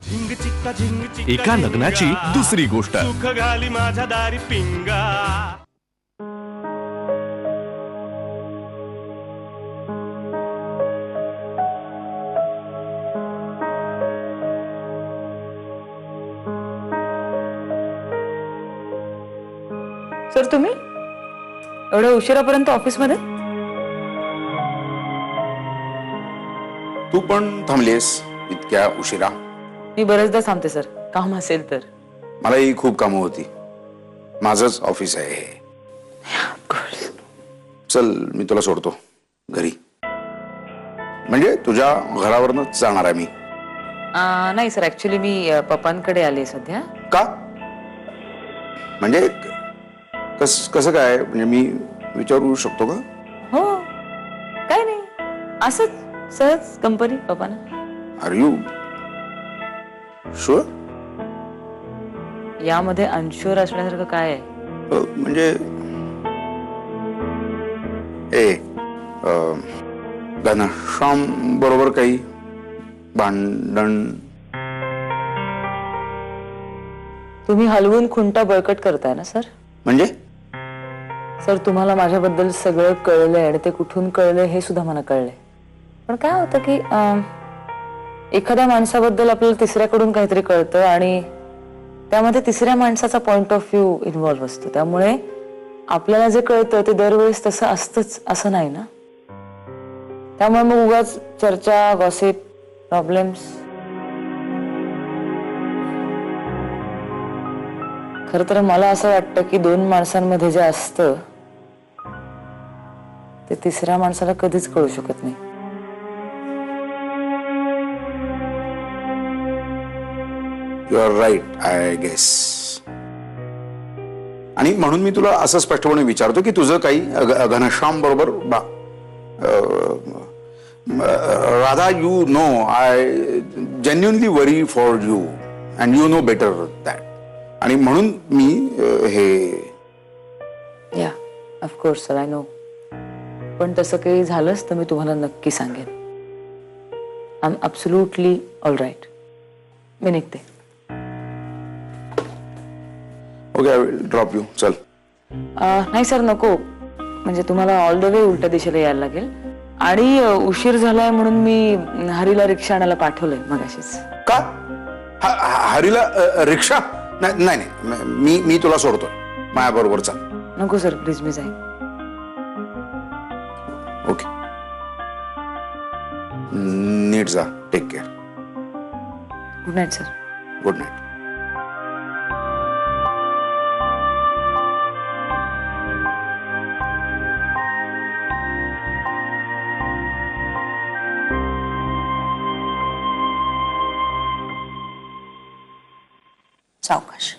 एका लग्नाची दुसरी गोष्ट. सुख घाली माझ्या दारी पिंगा. सर तुम्ही एवढ्या उशिरापर्यंत ऑफिस मध्ये? तू पण थांबलीस इतक्या उशिरा? मी बरेचदा थांबते सर, काम असेल तर. मलाही खूप कामं होती. माझंच ऑफिस आहे हे. चल मी तुला सोडतो घरी. म्हणजे तुझ्या घरावरनच जाणार आहे मी. नाही सर, ऍक्च्युली मी पप्पांकडे आले सध्या. का? म्हणजे कसं काय? म्हणजे मी विचारू शकतो का? हो, काय नाही, असंच सहज कंपनी पप्पांना. Are you sure? यामध्ये अनशुअर असण्यासारखं काय आहे? म्हणजे घनश्याम बरोबर काही भांडण? तुम्ही हलवून खुंटा बळकट करताय ना सर? म्हणजे सर तुम्हाला माझ्याबद्दल सगळं कळलंय आणि ते कुठून कळलंय हे सुद्धा मला कळलंय. पण काय होतं की एखाद्या माणसाबद्दल आपल्याला तिसऱ्याकडून काहीतरी कळतं आणि त्यामध्ये तिसऱ्या माणसाचा पॉइंट ऑफ व्ह्यू इन्व्हॉल्व्ह असतो. त्यामुळे आपल्याला जे कळतं ते दरवेळेस तसं असतंच असं नाही ना. त्यामुळे मग उगाच चर्चा, गॉसिप, प्रॉब्लेम्स. खर तर मला असं वाटतं की दोन माणसांमध्ये जे असतं ते तिसऱ्या माणसाला कधीच कळू शकत नाही. You are right I guess. आणि म्हणून मी तुला असं स्पष्टपणे विचारतो की तुझं काही घनश्याम बरोबर Radha, you know I genuinely worry for you and you know better that. आणि म्हणून मी हे या ऑफकोर्स सर, आय नो. पण तसं काही झालंच तर मी तुम्हाला नक्की सांगेन. I am absolutely all right. मी निघते. Okay, I will drop you. चल. नाही सर, नको. म्हणजे तुम्हाला ऑल द वे उलट्या दिशेला यायला लागेल. आणि उशीर झालाय म्हणून मी हरीला रिक्षा आणायला पाठवलंय मगाशीच. का? हरीला रिक्षा? नाही नाही, मी तुला सोडतोय. माझ्या बरोबर चाल. नको सर, प्लीज, मी जाईन. ओके, नीट जा. Take care. Good night sir. Good night. सावकाश.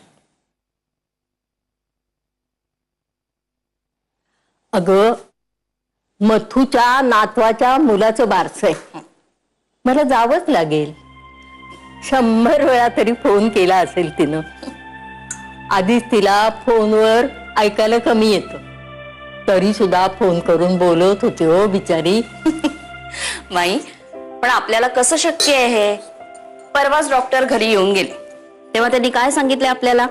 अगं, मथुच्या नातवाच्या मुलाचं बारसं आहे. मला जावंच लागेल. 100 वेळा तरी फोन केला असेल तिनं. आधीच तिला फोनवर ऐकायला कमी येतं, तरी सुद्धा फोन करून बोलत होती हो बिचारी. माई, पण आपल्याला कसं शक्य आहे हे? परवाच डॉक्टर घरी येऊन गेले, तेव्हा त्यांनी काय सांगितले आपल्याला?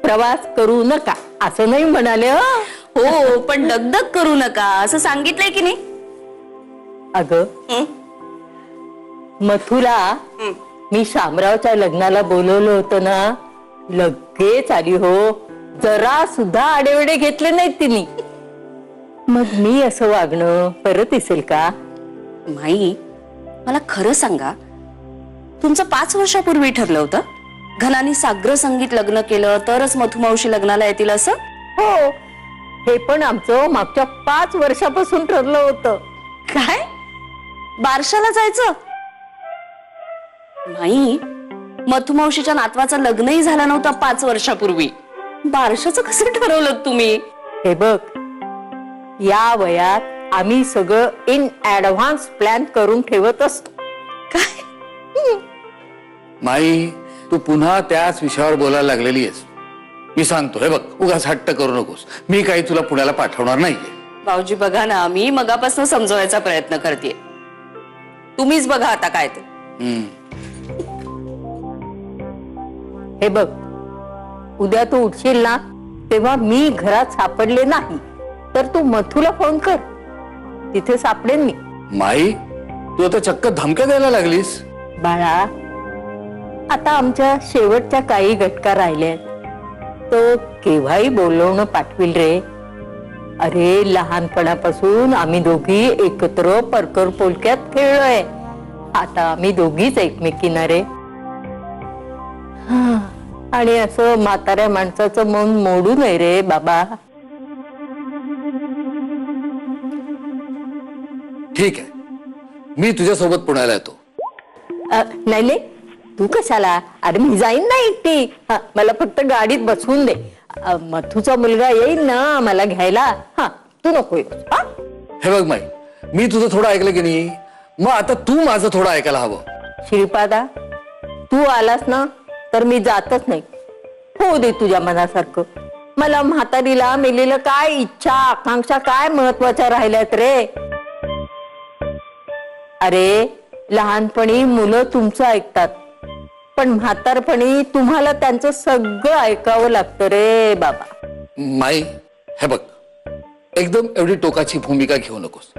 प्रवास करू नका असं नाही म्हणाले. हो, पण दगदग करू नका असं सांगितलंय की नाही? अगं, मथुरा मी शामरावच्या लग्नाला बोलवलं होतं ना, लगेच आली हो. जरा सुद्धा आडेवेडे घेतले नाहीत तिने. मग मी असं वागणं परत दिसेल का? माई, मला खरं सांगा, तुमचं 5 वर्षापूर्वी ठरलं होतं घनानी साग्र संगीत लग्न केलं तरच मथुमावशी लग्नाला येतील असं? हो, हे पण आमचं मागच्या 5 वर्षापासून ठरलं होतं. काय? बारशाला जायचं? नाही, मथुमावशीच्या नातवाचं लग्नही झालं नव्हतं 5 वर्षापूर्वी. बारशाचं कसं ठरवलं तुम्ही? हे बघ, या वयात आम्ही सगळं इन ऍडव्हान्स प्लॅन करून ठेवत असतो. काय? माई, तू पुन्हा त्याच विषयावर बोलायला लागलेली आहेस. मी सांगतो, हे बघ, उगाच हट्ट करू नकोस. मी काही तुला पुण्याला पाठवणार नाहीये. भाऊजी बघा ना, मी मगापासून समजवायचा प्रयत्न करते. तुम्हीच बघा आता काय ते. हे बघ, उद्या तू उठशील ना तेव्हा मी घरात सापडले नाही तर तू मथुला फोन कर, तिथे सापडेन मी. माई तू आता चक्क धमक्या द्यायला लागलीस. बाळा, आता आमच्या शेवटच्या काही घटका राहिल्यात, तो केव्हाही बोलवणं पाठविल रे. अरे लहानपणापासून आम्ही दोघी एकत्र परकर पोलक्यात खेळलोय. आता आम्ही दोघीच एकमेकींना रे. आणि असं म्हाताऱ्या माणसाचं मन मोडू नये रे बाबा. ठीक आहे, मी तुझ्यासोबत पुण्याला येतो. नाही नाही, तू कशाला? अरे मी जाईन ना एकटी. मला फक्त गाडीत बसवून दे. मथुचा मुलगा येईल ना मला घ्यायला. तू नको येऊस. हे बघ माई, मी तुझं थोडं ऐकलं की नाही, मग आता तू माझं थोडं ऐकायला हवं. श्रीपादा, तू आलास ना तर मी जातच नाही. होऊ दे तुझ्या मनासारखं. मला म्हातारीला मेलेलं काय इच्छा आकांक्षा काय महत्वाच्या राहिल्यात रे. अरे लहानपणी मुलं तुमचं ऐकतात, पण म्हातारपणी तुम्हाला त्यांचं सगळं ऐकावं लागतं रे बाबा. माई हे बघ, एकदम एवढी टोकाची भूमिका घेऊ नकोस.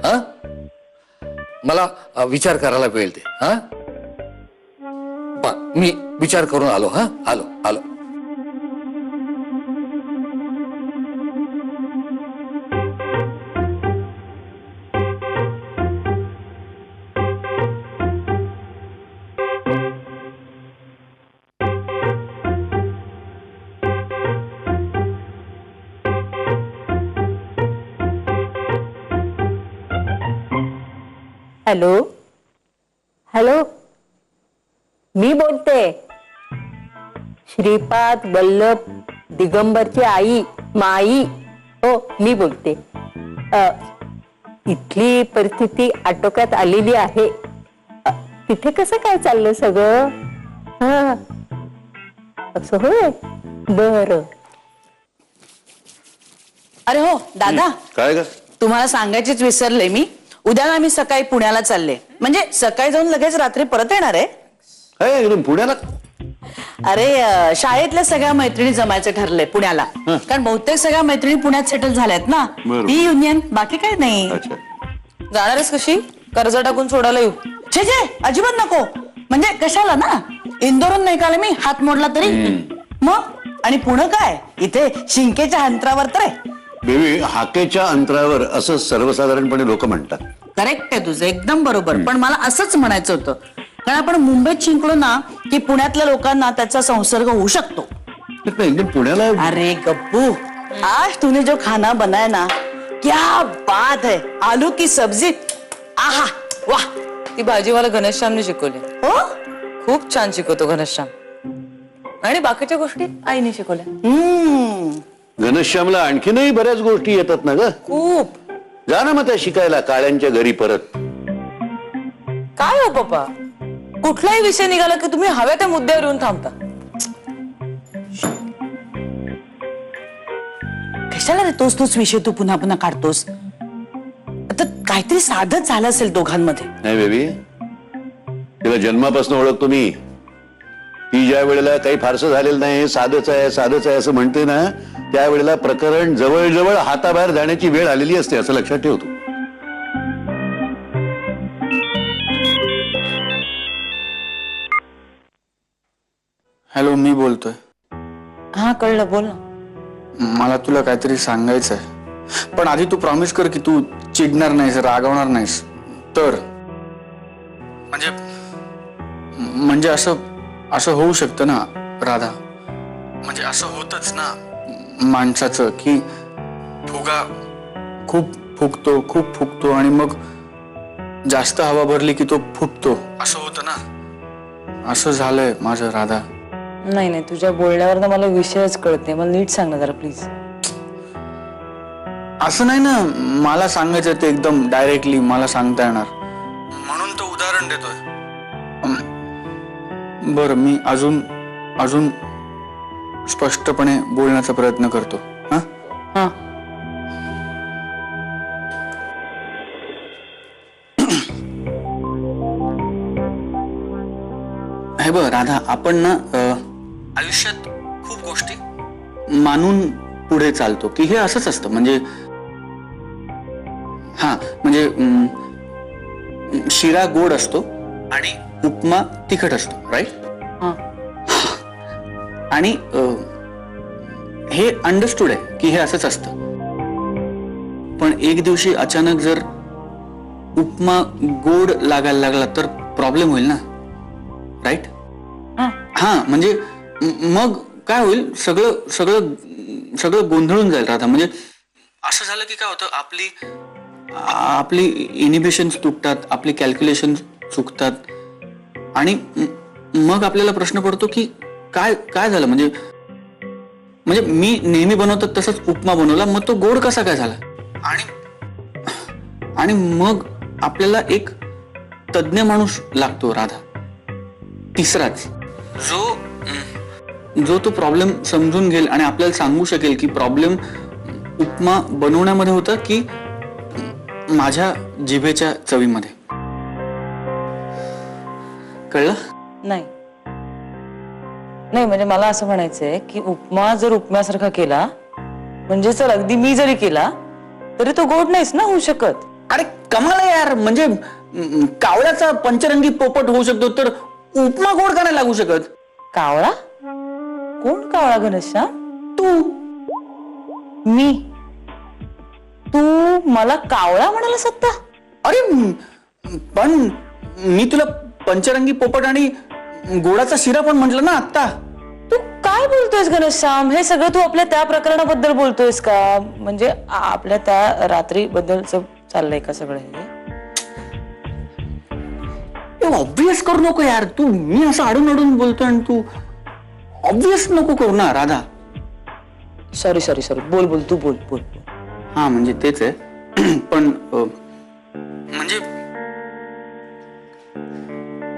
मला विचार करायला वेळ दे. मी विचार करून आलो. आलो आलो. हॅलो हॅलो, मी बोलते. श्रीपाद वल्लभ दिगंबरची आई माई. हो मी बोलते. इथली परिस्थिती आटोक्यात आलेली आहे. तिथे कसं काय चाललं सगळं? असं होय, बर. अरे हो दादा, काय ग? तुम्हाला सांगायचीच विसरले मी. उद्या आम्ही सकाळी पुण्याला चालले. म्हणजे सकाळी जाऊन लगेच रात्री परत येणार आहे. एकदम पुण्याला? अरे शाळेतल्या सगळ्या मैत्रिणी जमायचं ठरलंय पुण्याला. कारण बहुतेक सगळ्या मैत्रिणी पुण्यात सेटल झाल्यात ना. ही युनियन, बाकी काही नाही. जाणारच कशी? कर्ज टाकून सोडायला येऊ? छे छे, अजिबात नको. म्हणजे कशाला ना, इंदोरून नाही काल मी हात मोडला तरी. मग आणि पुणे काय, इथे शिंकेच्या अंतरावर तर आहे. बेबी, हाकेच्या अंतरावर असं सर्वसाधारणपणे लोक म्हणतात. करेक्ट आहे तुझं, एकदम बरोबर. पण मला असंच म्हणायचं होतं, कारण आपण मुंबईत शिंकलो ना की पुण्यातल्या लोकांना त्याचा संसर्ग होऊ शकतो. एकदम पुण्याला. अरे गप्पू, आज तूने जो खाना बनाया ना, क्या बात है. आलू की सब्जी, आहा वाह. ती भाजीवाला घनश्यामने शिकवली. हो, खूप छान शिकवतो घनश्याम. आणि बाकीच्या गोष्टी आईने शिकवल्या. घनश्यामला आणखीनही बऱ्याच गोष्टी येतात ना ग. खूप. जा ना मग त्या शिकायला काळ्यांच्या घरी परत. काय हो पप्पा, कुठलाही विषय निघाला की तुम्ही हव्या त्या मुद्द्यावर येऊन थांबता. कशाला रे तोच विषय तू पुन्हा पुन्हा काढतोस? आता काहीतरी साधच झालं असेल दोघांमध्ये. नाही बेबी, तिला जन्मापासून ओळखतो मी. ती ज्या वेळेला काही फारसं झालेलं नाही, साधच आहे असं म्हणते ना, त्यावेळेला प्रकरण जवळजवळ हाताबाहेर जाण्याची वेळ आलेली असते, असं लक्षात ठेवतो. हॅलो, मी बोलतोय. हा कळलं, बोल ना. मला तुला काहीतरी सांगायचं आहे, पण आधी तू प्रॉमिस कर की तू चिडणार नाहीस, रागवणार नाहीस. तर म्हणजे असं होऊ शकतं ना राधा. म्हणजे असं होतच ना माणसाचं की फुगा खूप फुगतो आणि मग जास्त हवा भरली की तो फुटतो. असं होतं ना. असं झालंय माझं राधा. नाही नाही, तुझ्या बोलण्यावर ना मला विषयच कळत नाही. मला नीट सांग ना जरा प्लीज. असं नाही ना, मला सांगायचं ते एकदम डायरेक्टली मला सांगता येणार, म्हणून तो उदाहरण देतोय. बरं, मी अजून स्पष्टपणे बोलण्याचा प्रयत्न करतो. हा, हे बघ राधा, आपण ना आयुष्यात खूप गोष्टी मानून पुढे चालतो की हे असंच असतं. म्हणजे हा म्हणजे शिरा गोड असतो आणि उपमा तिखट असतो, राईट? आणि हे अंडरस्टूड आहे की हे असंच असतं. पण एक दिवशी अचानक जर उपमा गोड लागायला लागला तर प्रॉब्लेम होईल ना, राईट? हा म्हणजे मग काय होईल, सगळं सगळं सगळं गोंधळून जाईल राधा. म्हणजे असं झालं की काय होतं, आपली इनिबिशन्स तुटतात, आपली कॅल्क्युलेशन चुकतात आणि मग आपल्याला प्रश्न पडतो की काय काय झालं. म्हणजे मी नेहमी बनवतात तसंच उपमा बनवला, मग तो गोड कसा काय झाला. आणि मग आपल्याला एक तज्ञ माणूस लागतो राधा, तिसराच, जो तो प्रॉब्लेम समजून घेईल आणि आपल्याला सांगू शकेल की प्रॉब्लेम उपमा बनवण्यामध्ये होता की माझ्या जिभेच्या चवीमध्ये. कळलं? नाही म्हणजे मला असं म्हणायचंय की उपमा जर उपम्यासारखा केला म्हणजे चल अगदी मी जरी केला तरी तो गोड नाहीच ना होऊ शकत. अरे कमाल आहे यार. म्हणजे कावळ्याचा पंचरंगी पोपट होऊ शकतो तर उपमा गोड का नाही लागू शकत? कावळा? कोण कावळा घनश्याम? तू. मी? तू मला कावळा म्हणालास आता? अरे पण मी तुला पंचरंगी पोपट आणि गोडाचा शिरा पण म्हटलं ना आता. तू काय बोलतोयस घनश्याम? हे सगळं तू आपल्या त्या प्रकरणाबद्दल बोलतोयस का? म्हणजे आपल्या त्या रात्री बद्दलच चाललंय का सगळं हे? ऑब्वियस करू नको यार तू. मी असं अडून बोलतोय आणि तू ऑब्वियस नको करू ना राधा. सॉरी बोल तू बोल. हा म्हणजे तेच आहे. पण म्हणजे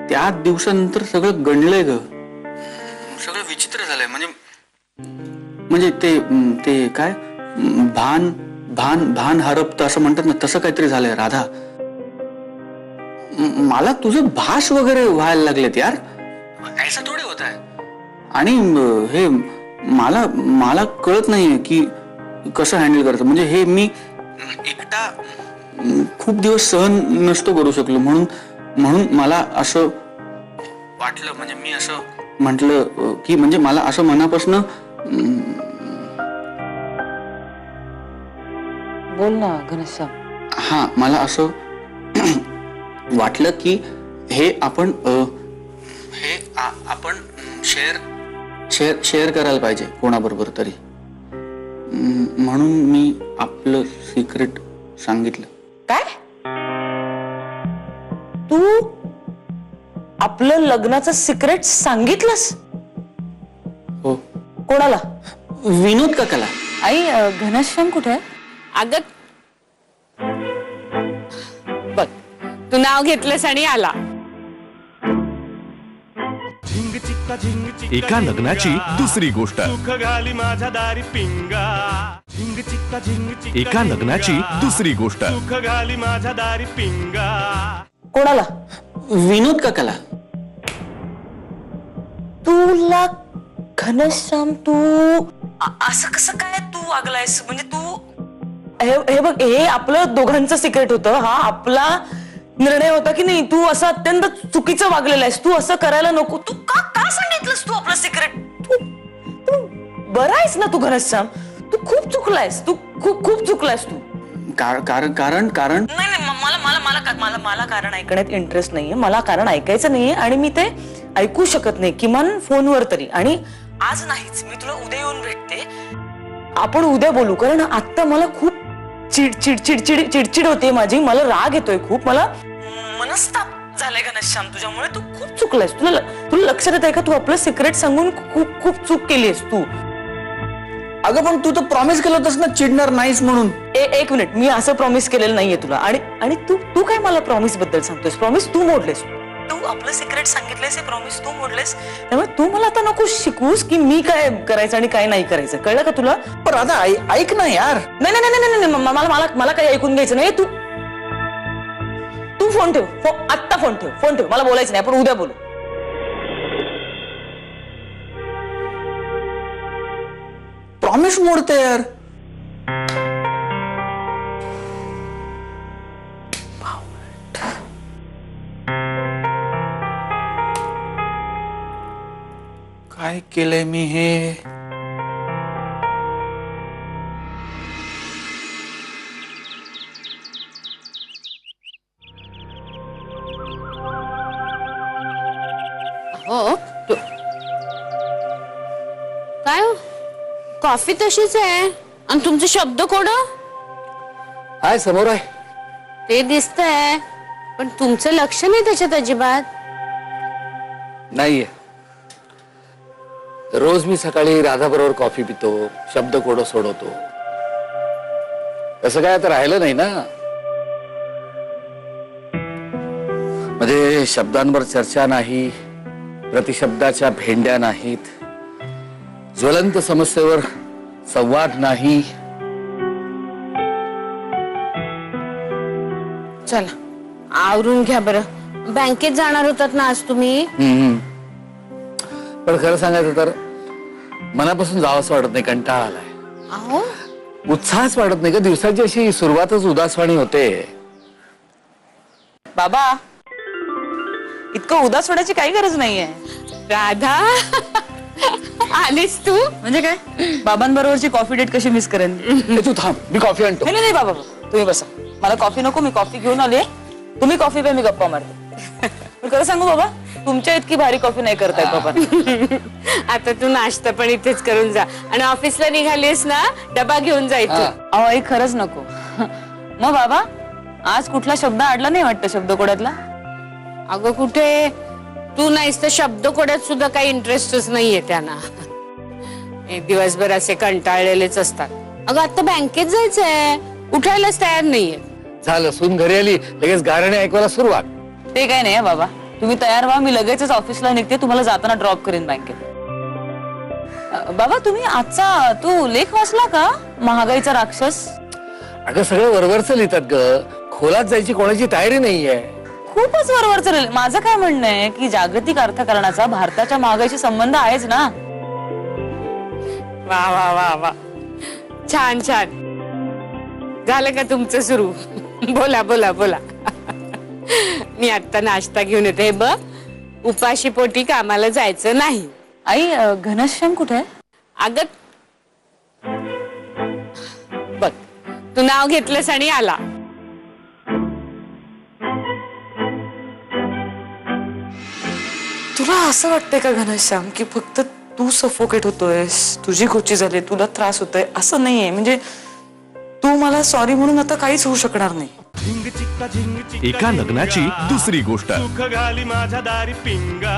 त्या दिवसानंतर सगळं गणलंय ग, सगळं विचित्र झालंय. म्हणजे ते काय भान हरपतं असं म्हणतात ना, तसं काहीतरी झालंय राधा. मला तुझं भाष वगैरे व्हायला लागलेत यार. ऐसा थोडी होत आहे. आणि हे मला कळत नाहीये की कसं हँडल करायचं. म्हणजे हे मी एकटा खूप दिवस सहन नसतो करू शकलो, म्हणून मला असं वाटलं. म्हणजे मी असं म्हटलं की म्हणजे मला असं मनापासून बोल ना घनश्याम. हा मला असं वाटलं की हे आपण शेअर करायला पाहिजे कोणाबरोबर तरी. म्हणून मी आपलं सिक्रेट सांगितलं. काय? तू आपलं लग्नाचं सिक्रेट सांगितलंस? हो. कोणाला? विनोद काकाला. आई घनश्याम कुठे आहे? अगं बघ, तू नाव घेतलंस आणि आला. झिंग चिक्का झिंग चिक्का एका लग्नाची दुसरी गोष्ट. सुख घाली माझ्या दारी पिंगा. झिंग चिक्का झिंग चिक्का एका लग्नाची दुसरी गोष्ट. सुख घाली माझ्या दारी पिंगा. कोणाला? विनोद काकाला. तुला घनश्याम तू असं कसं काय तू वागलायस? म्हणजे तू हे बघ, हे आपलं दोघांचं सिक्रेट होतं. हा आपला निर्णय होता की नाही. तू असं अत्यंत चुकीचं वागलेला आहेस. तू असं करायला नको. तू का सांगितलंस तू आपलं सिक्रेट? तू बरा आहेस ना तू घनश्याम? तू खूप चुकलायस. तू खूप चुकलायस तू. कारण नाही मला कारण ऐकण्यात इंटरेस्ट नाहीये. मला कारण ऐकायचं नाहीये आणि मी ते ऐकू शकत नाही, किमान फोनवर तरी. आणि आज नाहीच, मी तुला उद्या येऊन भेटते. आपण उद्या बोलू. कारण आता मला खूप चिडचिड होते माझी. मला राग येतोय खूप. मला मनस्ताप झालाय घनश्याम तुझ्यामुळे. तू खूप चुकलायस. तुला लक्षात येत आहे का? तू आपलं सिक्रेट सांगून खूप चूक केलीस तू. अगं पण तू तर प्रॉमिस केलं होतंस ना चिडणार नाहीस म्हणून. एक मिनिट, मी असं प्रॉमिस केलेलं नाहीये तुला. आणि तू काय मला प्रॉमिस बद्दल सांगतोयस? प्रॉमिस तू मोडलेस. तू आपलं सिक्रेट सांगितलंयस, हे प्रॉमिस तू मोडलेस. त्यामुळे तू मला आता नको शिकूस की मी काय करायचं आणि काय नाही करायचं. कळलं का तुला? पण आता ऐक ना यार. नाही मला काही ऐकून घ्यायचं नाही. तू फोन ठेव. आत्ता फोन ठेव. मला बोलायचं नाही. आपण उद्या बोलू. प्रॉमिस मोडते यार. काय केलंय मी हे? हो काय हो? कॉफी तशीच आहे आणि तुमचे शब्द कोड हाय समोर आहे. ते दिसतंय पण तुमचं लक्ष नाही त्याच्यात अजिबात. नाहीये. रोज मी सकाळी राधा बरोबर कॉफी पितो, शब्द कोडं सोडवतो. तसं काय आता राहिलं नाही ना. म्हणजे शब्दांवर चर्चा नाही, प्रतिशब्दाच्या भेंड्या नाहीत, ज्वलंत समस्येवर संवाद नाही. चला आवरून घ्या बरं. बँकेत जाणार होतात ना आज तुम्ही? पण खरं सांगायचं तर मनापासून जावंसं वाटत नाही. कंटाळा आलाय. अहो उत्साहच वाटत नाही का. दिवसाची अशी सुरुवातच उदासवाणी होते. बाबा इतकं उदास होण्याची काही गरज नाहीये. राधा आलीस तू? म्हणजे काय बाबांबरोबरची कॉफी डेट कशी मिस करेन? तू थांब, मी कॉफी आणतो. नाही नाही बाबा तुम्ही बसा. मला कॉफी नको, मी कॉफी घेऊन आले. तुम्ही कॉफी पे, मी गप्पा मारते. पण खरं सांगू बाबा तुमच्या इतकी भारी कॉफी नाही करतायत बाबा. आता तू नाश्ता पण इथेच करून जा आणि ऑफिसला निघालीस ना डबा घेऊन जायचं. अहो आई खरंच नको. मग बाबा आज कुठला शब्द अडला नाही वाटतं शब्दकोड्यातला? अगं कुठे, तू नाहीस तर शब्दकोड्यात सुद्धा काही इंटरेस्टच नाहीये त्यांना. दिवसभर असे कंटाळलेलेच असतात. अगं आता बँकेत जायचंय, उठायलाच तयार नाहीये. झालं, सून घरी आली लगेच गाणे ऐकवायला सुरुवात. ते काय नाही बाबा, तुम्ही तयार व्हा, मी लगेचच ऑफिसला निघते. तुम्हाला जाताना ड्रॉप करेन बँकेत. बाबा तुम्ही आजचा तू लेख वाचला का, महागाईचा राक्षस? अगं सगळं वरवरचं लिहितात ग, खोलात जायची कोणाची तयारी नाहीये. खूपच वरवरचं लिहिलं. माझं काय म्हणणं आहे की जागतिक अर्थकारणाचा भारताच्या महागाईशी संबंध आहेच ना. वा वा वा वा, छान छान. झालं का तुमचं सुरू? बोला बोला बोला. मी आता नाश्ता घेऊन येते. बघ उपाशी पोटी कामाला जायचं नाही. आई घनश्याम कुठे आहे? अगं बघ तू नाव घेतलंस आणि आला. तुला असं वाटतंय का घनश्याम की फक्त तू सफोकेट होतोयस, तुझी गोची झाली, तुला त्रास होतोय? असं नाहीये. म्हणजे तू मला सॉरी म्हणून आता काहीच होऊ शकणार नाही. झिंग चिक्का झिंग चिक्का एका लग्नाची दुसरी गोष्ट. सुख घाली माझ्या दारी पिंगा.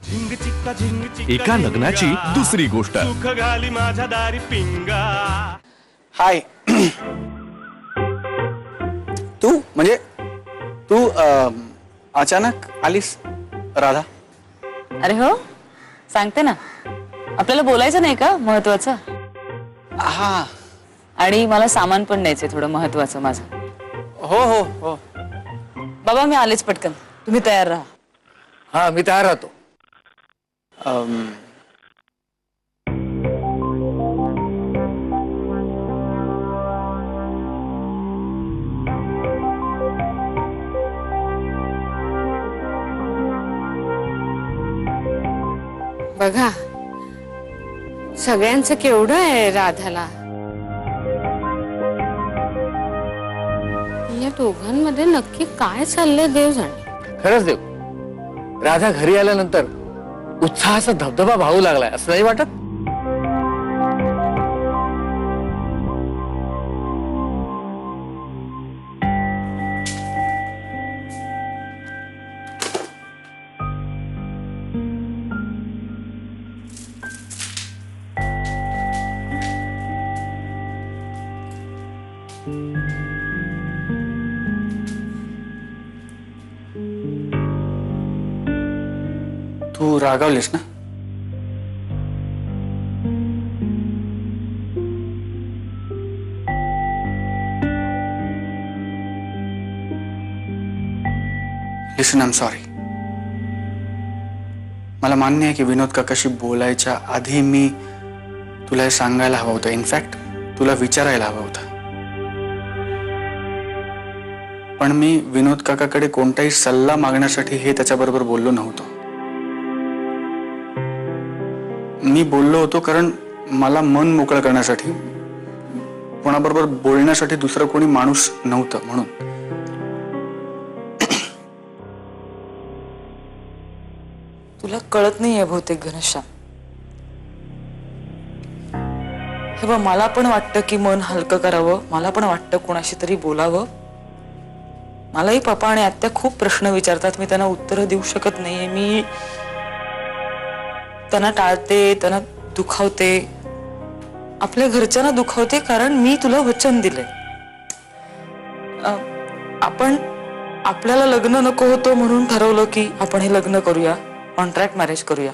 झिंग चिक्का झिंग चिक्का एका लग्नाची दुसरी गोष्ट. सुख घाली माझ्या दारी पिंगा. हाय. तू म्हणजे तू अचानक आलीस राधा? अरे हो सांगते ना, आपल्याला बोलायचं नाही का महत्वाचं? हा. आणि मला सामान पण न्यायचंय थोडं महत्वाचं माझं. हो हो हो. बाबा मी आलेच पटकन, तुम्ही तयार राहा. हा मी तयार राहतो. बघा सगळ्यांचं केवढं आहे राधाला. या दोघांमध्ये नक्की काय चाललंय देव जाणे. खरंच देव, राधा घरी आल्यानंतर उत्साहाचा धबधबा वाहू लागलाय असं नाही वाटत? तू रागावलीस ना? लिसन, आय एम सॉरी. मला मान्य आहे की विनोद काकाशी बोलायच्या आधी मी तुला हे सांगायला हवं होतं. इनफॅक्ट तुला विचारायला हवं होतं. पण मी विनोद काकाकडे कोणताही सल्ला मागण्यासाठी हे त्याच्याबरोबर बोललो नव्हतो. मी बोललो होतो कारण मला मन मोकळं करण्यासाठी, कोणाबरोबर बोलण्यासाठी दुसरं कोणी माणूस नव्हतं म्हणून. तुला कळत नाहीये बहुतेक घनश्याम. हे बघ, मला पण वाटतं की मन हलकं करावं, मला पण वाटतं कोणाशी तरी बोलावं. मलाही पप्पा आणि आत्या खूप प्रश्न विचारतात, मी त्यांना उत्तरं देऊ शकत नाहीये. मी त्यांना टाळते, त्यांना दुखावते, आपल्या घरच्यांना दुखावते, कारण मी तुला वचन दिलंय. आपण आपल्याला लग्न नको होतं म्हणून ठरवलं की आपण हे लग्न करूया, कॉन्ट्रॅक्ट मॅरेज करूया.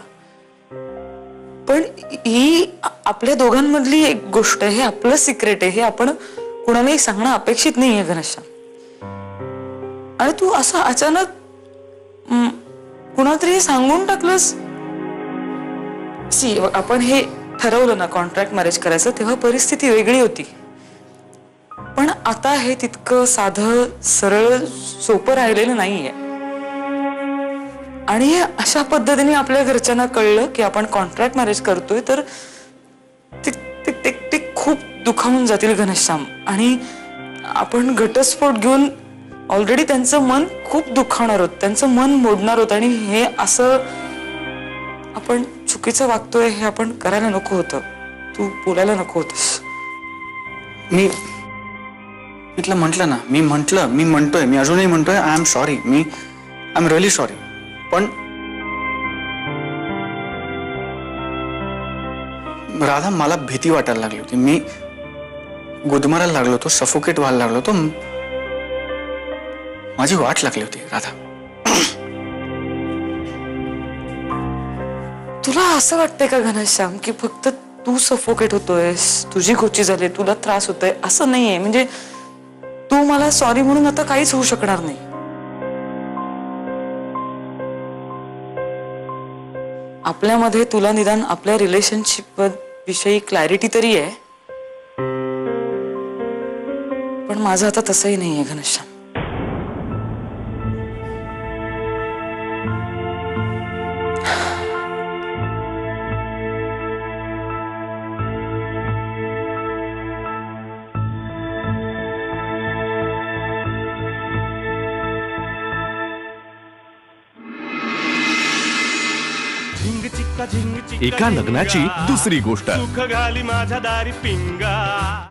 पण ही आपल्या दोघांमधली एक गोष्ट आहे, हे आपलं सिक्रेट आहे, हे आपण कुणालाही सांगणं अपेक्षित नाहीये घनश्याम. आणि तू असं अचानक कुणाला तरी सांगून टाकलंस. आपण हे ठरवलं ना कॉन्ट्रॅक्ट मॅरेज करायचं, तेव्हा परिस्थिती वेगळी होती. पण आता हे तितकं साधं सरळ सोपं राहिलेलं नाहीये. आणि हे अशा पद्धतीने आपल्या घरच्यांना कळलं की आपण कॉन्ट्रॅक्ट मॅरेज करतोय तर ते खूप दुखावून जातील घनश्याम. आणि आपण घटस्फोट घेऊन ऑलरेडी त्यांचं मन खूप दुखावणार आहोत, त्यांचं मन मोडणार आहोत. आणि हे असं आपण चुकीचं वागतोय हे आपण करायला नको होतं. तू बोलायला नको होतस. मी तुला म्हटलं ना, मी म्हणतोय, मी अजूनही म्हणतोय, I am sorry, I am really sorry. पण राधा, मला भीती वाटायला लागली होती. मी गुदमरायला लागलो होतो, सफोकेट व्हायला लागलो होतो. माझी वाट लागली होती राधा. तुला असं वाटतंय का घनश्याम की फक्त तू सफोकेट होतोयस, तुझी गोची झाली, तुला त्रास होतोय? असं नाहीये. म्हणजे तू मला सॉरी म्हणून आता काहीच होऊ शकणार नाही. आपल्यामध्ये तुला निदान आपल्या रिलेशनशिप विषयी क्लॅरिटी तरी आहे. पण माझं आता तसंही नाहीये घनश्याम. झिंग चिक्का झिंग चिक्का एका लग्नाची दुसरी गोष्ट. सुख घाली माझ्या दारी पिंगा.